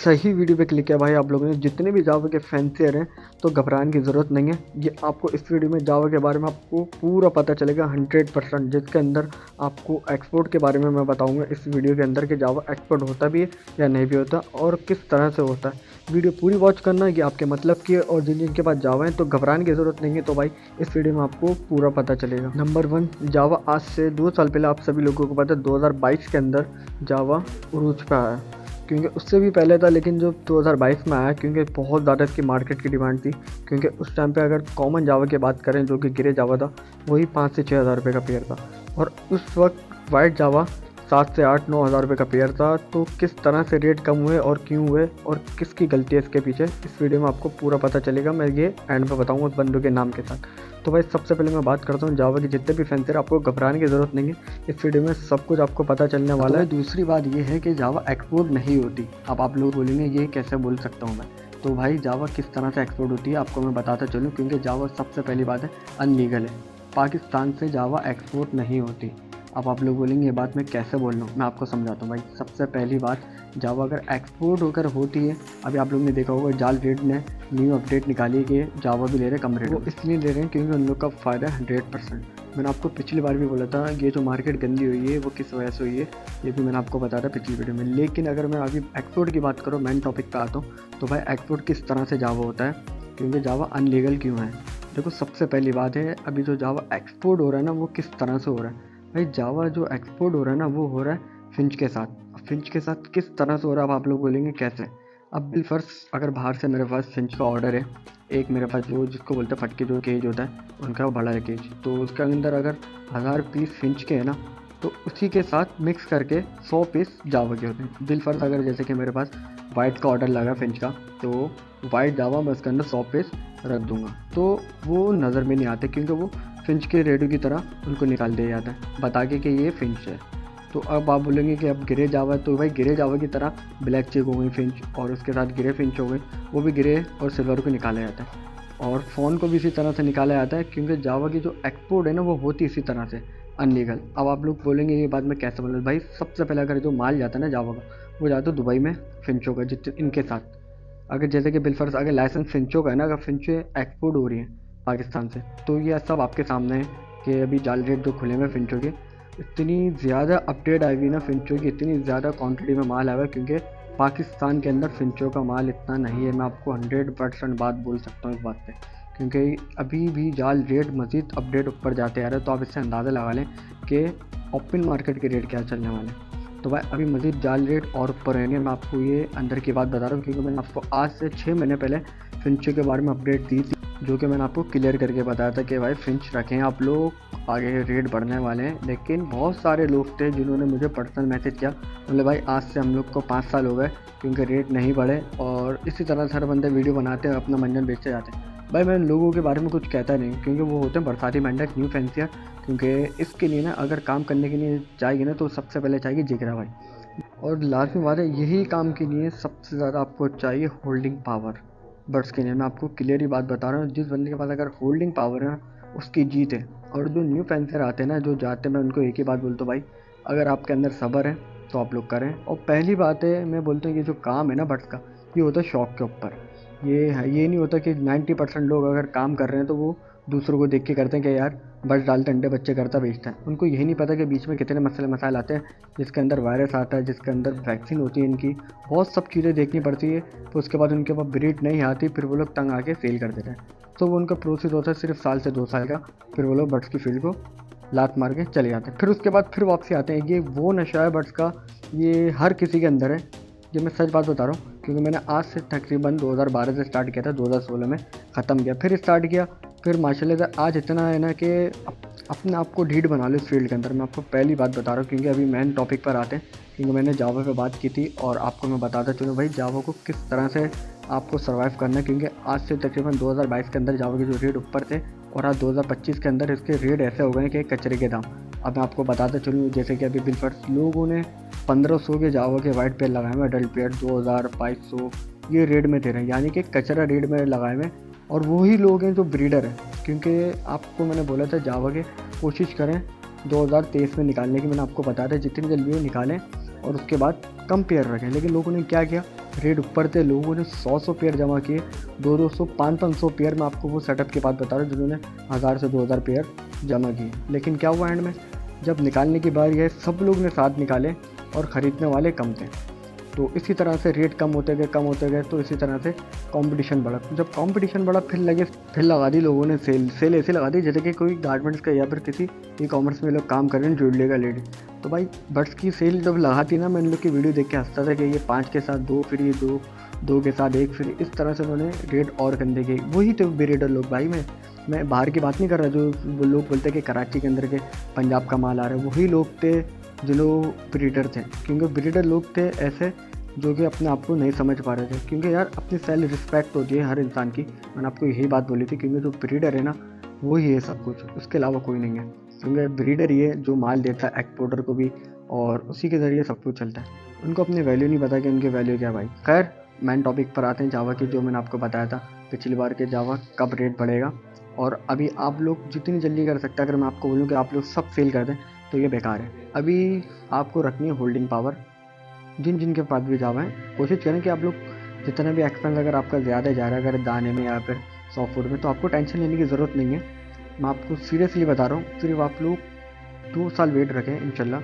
सही वीडियो पे क्लिक किया भाई आप लोगों ने। जितने भी जावा के फैंसियर हैं तो घबराने की ज़रूरत नहीं है। ये आपको इस वीडियो में जावा के बारे में आपको पूरा पता चलेगा 100%, जिसके अंदर आपको एक्सपोर्ट के बारे में मैं बताऊंगा इस वीडियो के अंदर कि जावा एक्सपोर्ट होता भी है या नहीं भी होता और किस तरह से होता है। वीडियो पूरी वॉच करना कि आपके मतलब की है, और जिन जिनके पास जावा है तो घबराने की ज़रूरत नहीं है। तो भाई इस वीडियो में आपको पूरा पता चलेगा। नंबर 1, जावा आज से 2 साल पहले आप सभी लोगों को पता है 2022 के अंदर जावा उरूज पे आया, क्योंकि उससे भी पहले था, लेकिन जो 2022 में आया क्योंकि बहुत ज़्यादा इसकी मार्केट की डिमांड थी। क्योंकि उस टाइम पे अगर कॉमन जावा की बात करें जो कि ग्रे जावा था, वही 5 से 6 हज़ार रुपये का पेयर था, और उस वक्त वाइट जावा 7 से 8-9 हज़ार रुपये का पेयर था। तो किस तरह से रेट कम हुए और क्यों हुए और किसकी गलती है इसके पीछे, इस वीडियो में आपको पूरा पता चलेगा। मैं ये एंड में बताऊँगा उस बंदों के नाम के साथ। तो भाई सबसे पहले मैं बात करता हूँ जावा के जितने भी फैंस हैं, आपको घबराने की ज़रूरत नहीं है। इस वीडियो में सब कुछ आपको पता चलने वाला है। दूसरी बात ये है कि जावा एक्सपोर्ट नहीं होती। अब आप लोग बोलेंगे ये कैसे बोल सकता हूँ मैं, तो भाई जावा किस तरह से एक्सपोर्ट होती है आपको मैं बताता चलूँ। क्योंकि जावा सबसे पहली बात है अनलीगल है। पाकिस्तान से जावा एक्सपोर्ट नहीं होती। अब आप लोग बोलेंगे ये बात मैं कैसे बोल रहा हूँ, मैं आपको समझाता हूँ। भाई सबसे पहली बात, जावा अगर एक्सपोर्ट होकर होती है, अभी आप लोगों ने देखा होगा जाल रेट ने न्यू अपडेट निकाली कि जावा भी ले रहे कम रेट, वो इसलिए ले रहे हैं क्योंकि उन लोग का फ़ायदा 100%। मैंने आपको पिछली बार भी बोला था ये जो मार्केट गंदी हुई है वो किस वजह से हुई है, ये भी मैंने आपको बताया था पिछली वीडियो में। लेकिन अगर मैं अभी एक्सपोर्ट की बात करूँ, मेन टॉपिक पर आता हूँ, तो भाई एक्सपोर्ट किस तरह से जावा होता है, क्योंकि जावा अनलीगल क्यों है। देखो सबसे पहली बात है, अभी जो जावा एक्सपोर्ट हो रहा है ना, वो किस तरह से हो रहा है। भाई जावा जो एक्सपोर्ट हो रहा है ना, वो हो रहा है फिंच के साथ। अब फिंच के साथ किस तरह से हो रहा है, अब आप लोग बोलेंगे कैसे। अब बिलफर्स अगर बाहर से मेरे पास फिंच का ऑर्डर है, एक मेरे पास जो जिसको बोलते हैं फटके जो केज होता है उनका वो बड़ा है केज, तो उसके अंदर अगर 1000 पीस फिंच के है ना, तो उसी के साथ मिक्स करके 100 पीस जावा के होते हैं। बिलफर्स अगर जैसे कि मेरे पास वाइट का ऑर्डर लगा फिंच का, तो वाइट जावा मैं उसके अंदर 100 पीस रख दूंगा, तो वो नज़र में नहीं आते क्योंकि वो फिंच के रेडियो की तरह उनको निकाल दिया जाता है बता के कि ये फिंच है। तो अब आप बोलेंगे कि अब ग्रे जावा, तो भाई ग्रे जावा की तरह ब्लैक चेक हो गई फिंच, और उसके साथ ग्रे फिंच हो गई, वो भी ग्रे और सिल्वर को निकाला जाता है। और फ़ोन को भी इसी तरह से निकाला जाता है, क्योंकि जावा की जो एक्सपोर्ट है ना, वो होती इसी तरह से अनलीगल। अब आप लोग बोलेंगे ये बात मैं कैसे बोलूँ। भाई सबसे पहले अगर जो माल जाता है ना जावा का, वो जाता है दुबई में फिंचों का, जितने इनके साथ अगर जैसे कि बिलफर्स अगर लाइसेंस फिंचो का है ना, अगर फिंचो एक्सपोर्ट हो रही है पाकिस्तान से, तो ये सब आपके सामने है कि अभी जाल रेट जो खुले में फिंचो के, इतनी ज़्यादा अपडेट आई हुई ना फिंचो की, इतनी ज़्यादा क्वांटिटी में माल आया है, क्योंकि पाकिस्तान के अंदर फिंचो का माल इतना नहीं है। मैं आपको 100% बात बोल सकता हूँ इस बात पे, क्योंकि अभी भी जाल रेट मज़ीद अपडेट ऊपर जाते आ रहे हैं। तो आप इससे अंदाज़ा लगा लें कि ओपन मार्केट के रेट क्या चलने वाले हैं। तो भाई अभी मज़ीद जाल रेट और ऊपर रहेंगे। मैं आपको ये अंदर की बात बता रहा हूँ, क्योंकि मैंने आपको आज से 6 महीने पहले फिंच के बारे में अपडेट दी थी, जो कि मैंने आपको क्लियर करके बताया था कि भाई फिंच रखें आप लोग, आगे रेट बढ़ने वाले हैं। लेकिन बहुत सारे लोग थे जिन्होंने मुझे पर्सनल मैसेज किया, बोले भाई आज से हम लोग को 5 साल हो गए क्योंकि रेट नहीं बढ़े, और इसी तरह से हर बंदे वीडियो बनाते हैं अपना मंजन बेचते जाते हैं। भाई मैं उन लोगों के बारे में कुछ कहता नहीं, क्योंकि वो होते हैं बरसाती मेंढक न्यू फैंसियर। क्योंकि इसके लिए ना अगर काम करने के लिए चाहिए ना, तो सबसे पहले चाहिए जिगरा भाई, और लाजमी बात है यही काम के लिए सबसे ज़्यादा आपको चाहिए होल्डिंग पावर। बट्स के लिए मैं आपको क्लियर ही बात बता रहा हूँ, जिस बंदे के पास अगर होल्डिंग पावर है उसकी जीत है। और जो न्यू फैंसर आते हैं ना, जो जाते हैं, मैं उनको एक ही बात बोलता हूँ, भाई अगर आपके अंदर सब्र है तो आप लोग करें। और पहली बात है मैं बोलता हूँ, ये जो काम है ना बट्स का, ये होता है शौक़ के ऊपर। ये नहीं होता कि 90% लोग अगर काम कर रहे हैं तो वो दूसरों को देख के करते हैं कि यार बस डालते अंडे बच्चे करता बेचता है। उनको यही नहीं पता कि बीच में कितने मसले मसाइल आते हैं, जिसके अंदर वायरस आता है, जिसके अंदर वैक्सीन होती है, इनकी बहुत सब चीज़ें देखनी पड़ती है। तो उसके बाद उनके पास ब्रीड नहीं आती, फिर वो लोग तंग आके फेल कर देते हैं। तो वो उनका प्रोसेस होता है सिर्फ साल से 2 साल का, फिर वो लोग बट्स की फील्ड को लात मार के चले जाते हैं। फिर उसके बाद फिर वापसी आते हैं। ये वो नशा है बट्स का, ये हर किसी के अंदर है। ये मैं सच बात बता रहा हूँ, क्योंकि मैंने आज से तकरीबन 2012 से स्टार्ट किया था, 2016 में ख़त्म किया, फिर स्टार्ट किया, फिर माशाल्लाह से आज इतना है ना कि अपने आप को ढीठ बना लो इस फील्ड के अंदर। मैं आपको पहली बात बता रहा हूँ, क्योंकि अभी मेन टॉपिक पर आते हैं, क्योंकि मैंने जावा पे बात की थी और आपको मैं बताता चलूँ भाई जावा को किस तरह से आपको सर्वाइव करना है। क्योंकि आज से तकरीबन 2022 के अंदर जावा के जो रेट ऊपर थे, और आज 2025 के अंदर इसके रेट ऐसे हो गए कि कचरे के दाम। अब मैं आपको बताता चलूँ, जैसे कि अभी बिलफर्स लोगों ने 1500 के जावा के वाइट पेयर लगाए हुए, अडल्ट पेयर 2000 2200 ये रेट में दे रहे हैं, यानी कि कचरा रेट में लगाए हुए। और वही लोग हैं जो ब्रीडर हैं, क्योंकि आपको मैंने बोला था जावा के कोशिश करें 2023 में निकालने की। मैंने आपको बताया था जितनी जल्दी वो निकालें, और उसके बाद कम पेयर रखें। लेकिन लोगों ने क्या किया, रेट ऊपर थे, लोगों ने 100 पेयर जमा किए, 200 500 पेयर। मैं आपको वो सेटअप की बात बता रहा हूँ जिन्होंने 1000 से 2000 पेयर जमा किए। लेकिन क्या हुआ एंड में, जब निकालने की बारी है सब लोग ने साथ निकाले और ख़रीदने वाले कम थे। तो इसी तरह से रेट कम होते गए, तो इसी तरह से कंपटीशन बढ़ा। जब कंपटीशन बढ़ा फिर लगा दी लोगों ने सेल ऐसे लगा दी जैसे कि कोई गारमेंट्स का या फिर किसी ई कॉमर्स में लोग काम कर रहे हैं, जुड़ लेगा लेडी। तो भाई बड्स की सेल जब लगाती ना, मैं इन लोग की वीडियो देख के हंसता था कि ये 5 के साथ 2 फ्री, 2 के साथ 1 फ्री, इस तरह से उन्होंने रेट और कंधे के। वही थे ब्रीडर लोग भाई। मैं बाहर की बात नहीं कर रहा, जो वो लोग बोलते हैं कि कराची के अंदर के पंजाब का माल आ रहा है, वही लोग थे जो लोग ब्रीडर थे। क्योंकि ब्रीडर लोग थे ऐसे जो कि अपने आप को नहीं समझ पा रहे थे। क्योंकि यार अपनी सेल्फ रिस्पेक्ट होती है हर इंसान की। मैंने आपको यही बात बोली थी, क्योंकि जो ब्रीडर है ना वही है सब कुछ, उसके अलावा कोई नहीं है। क्योंकि ब्रीडर ही है जो माल देता है एक्सपोर्टर को भी, और उसी के ज़रिए सब कुछ चलता है। उनको अपनी वैल्यू नहीं पता कि उनकी वैल्यू क्या भाई। खैर मेन टॉपिक पर आते हैं, जावा की, जो मैंने आपको बताया था पिछली बार के जावा कब रेट बढ़ेगा। और अभी आप लोग जितनी जल्दी कर सकते हैं, अगर मैं आपको बोलूँ कि आप लोग सब सेल कर दें तो ये बेकार है। अभी आपको रखनी है होल्डिंग पावर। जिन के पास भी जावा है, कोशिश करें कि आप लोग जितना भी एक्सपेंस अगर आपका ज़्यादा जा रहा है अगर दाने में या फिर सॉफ्ट फूड में, तो आपको टेंशन लेने की ज़रूरत नहीं है। मैं आपको सीरियसली बता रहा हूँ, सिर्फ आप लोग 2 साल वेट रखें इंशाल्लाह।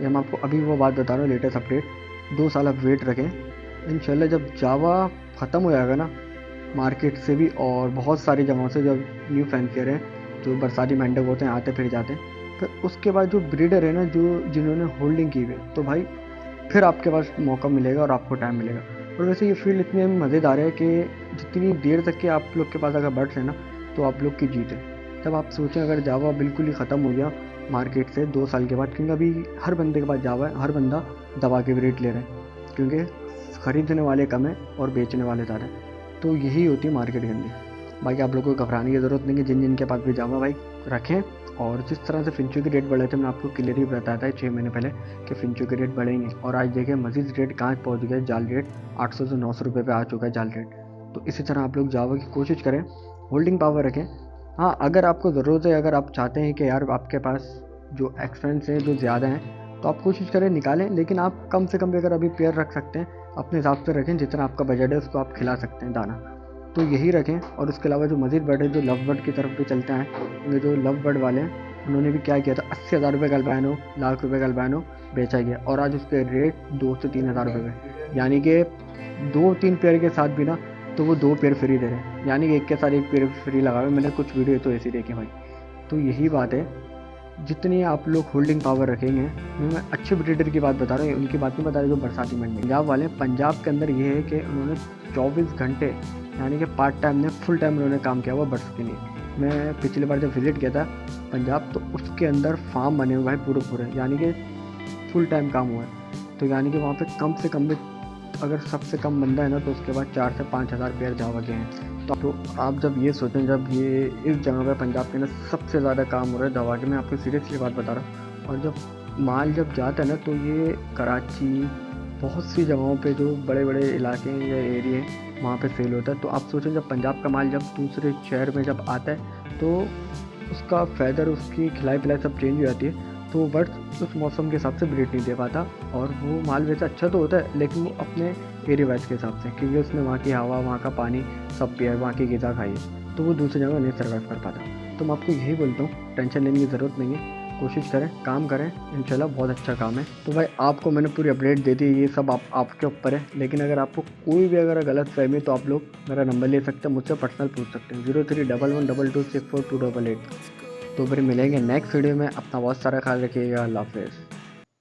ये मैं आपको अभी वो बात बता रहा हूँ, लेटेस्ट अपडेट, 2 साल आप वेट रखें इंशाल्लाह। जब जावा ख़त्म हो जाएगा ना मार्केट से भी, और बहुत सारी जगहों से जब न्यू फैंसियर हैं जो बरसाती मेंढक होते हैं आते फिर जाते हैं, फिर उसके बाद जो ब्रीडर है ना जो जिन्होंने होल्डिंग की हुई, तो भाई फिर आपके पास मौका मिलेगा और आपको टाइम मिलेगा। और वैसे ये फील्ड इतनी मज़ेदार है कि जितनी देर तक के आप लोग के पास अगर बर्ड्स है ना तो आप लोग की जीत है। तब आप सोचें अगर जावा बिल्कुल ही ख़त्म हो गया मार्केट से 2 साल के बाद, क्योंकि अभी हर बंदे के पास जावा है, हर बंदा दबा के रेट ले रहे हैं, क्योंकि ख़रीदने वाले कम है और बेचने वाले ज़्यादा हैं। तो यही होती है मार्केट के अंदर। बाकी आप लोगों को घबराने की ज़रूरत नहीं है, जिन के पास भी जावा भाई रखें। और जिस तरह से फिंचो के रेट बढ़े थे, मैं आपको क्लियरली बताया था 6 महीने पहले कि फिंचो के रेट बढ़ेंगे, और आज देखिए मजीद रेट कहाँ पहुँच गए। जाल रेट 800 से 900 रुपये पे आ चुका है जाल रेट। तो इसी तरह आप लोग जावा की कोशिश करें, होल्डिंग पावर रखें। हाँ अगर आपको ज़रूरत है, अगर आप चाहते हैं कि यार आपके पास जो एक्सपेंस है जो ज़्यादा हैं, तो आप कोशिश करें निकालें। लेकिन आप कम से कम भी अगर अभी पेयर रख सकते हैं अपने हिसाब से रखें, जितना आपका बजट है उसको आप खिला सकते हैं दाना, तो यही रखें। और उसके अलावा जो मजीद बर्ड है, जो लव बर्ड की तरफ भी चलते हैं, ये जो लव बर्ड वाले हैं उन्होंने भी क्या किया था, 80,000 रुपये का अल्बाइनो, लाख रुपये का अल्बाइनो बेचा गया, और आज उसके रेट 2 से 3 हज़ार रुपये में, यानी कि 2-3 पेयर के साथ भी ना तो वो 2 पेयर फ्री दे रहे हैं, यानी कि एक के साथ 1 पेयर फ्री लगा हुआ। मैंने कुछ वीडियो तो ऐसे देखे भाई। तो यही बात है, जितनी आप लोग होल्डिंग पावर रखेंगे, मैं अच्छे ब्रीडर की बात बता रहा हूँ, उनकी बात नहीं बता रहा जो बरसाती मंडी पंजाब वाले। पंजाब के अंदर ये है कि उन्होंने 24 घंटे यानी कि पार्ट टाइम ने फुल टाइम उन्होंने काम किया हुआ बर्ड्स के लिए। मैं पिछली बार जब विज़िट किया था पंजाब, तो उसके अंदर फार्म बने हुए भाई पूरे, यानी कि फुल टाइम काम हुआ है। तो यानी कि वहाँ पे कम से कम भी अगर सबसे कम बंदा है ना, तो उसके बाद 4 से 5 हज़ार पेयर जावा के हैं। तो आप जब ये सोचें, जब ये इस जगह पे पंजाब के अंदर सबसे ज़्यादा काम हो रहा है दवा के, मैं आपको सीरियसली बात बता रहा हूँ। और जब माल जब जाता है ना, तो ये कराची बहुत सी जगहों पे जो बड़े बड़े इलाके हैं या एरिए वहाँ पे सेल होता है। तो आप सोचें जब पंजाब का माल जब दूसरे शहर में जब आता है, तो उसका फैदर, उसकी खिलाई पिलाई सब चेंज हो जाती है। तो बर्ड्स उस मौसम के हिसाब से ब्रीड नहीं दे पाता, और वो माल वैसे अच्छा तो होता है, लेकिन वो अपने एरिया वाइज के हिसाब से, क्योंकि उसने वहाँ की हवा, वहाँ का पानी सब पिया है, वहाँ की ग़िज़ा खाई है, तो वो दूसरी जगह नहीं सर्वाइव कर पाता। तो मैं आपको यही बोलता हूँ, टेंशन लेने की ज़रूरत नहीं है, कोशिश करें, काम करें, इंशाल्लाह बहुत अच्छा काम है। तो भाई आपको मैंने पूरी अपडेट दे दी, ये सब आपके ऊपर है। लेकिन अगर आपको कोई भी अगर गलत फहमी, तो आप लोग मेरा नंबर ले सकते हैं, मुझसे पर्सनल पूछ सकते हैं, 0311226428। तो फिर मिलेंगे नेक्स्ट वीडियो में। अपना बहुत सारा ख्याल रखिएगा। अल्लाह हाफ़िज़।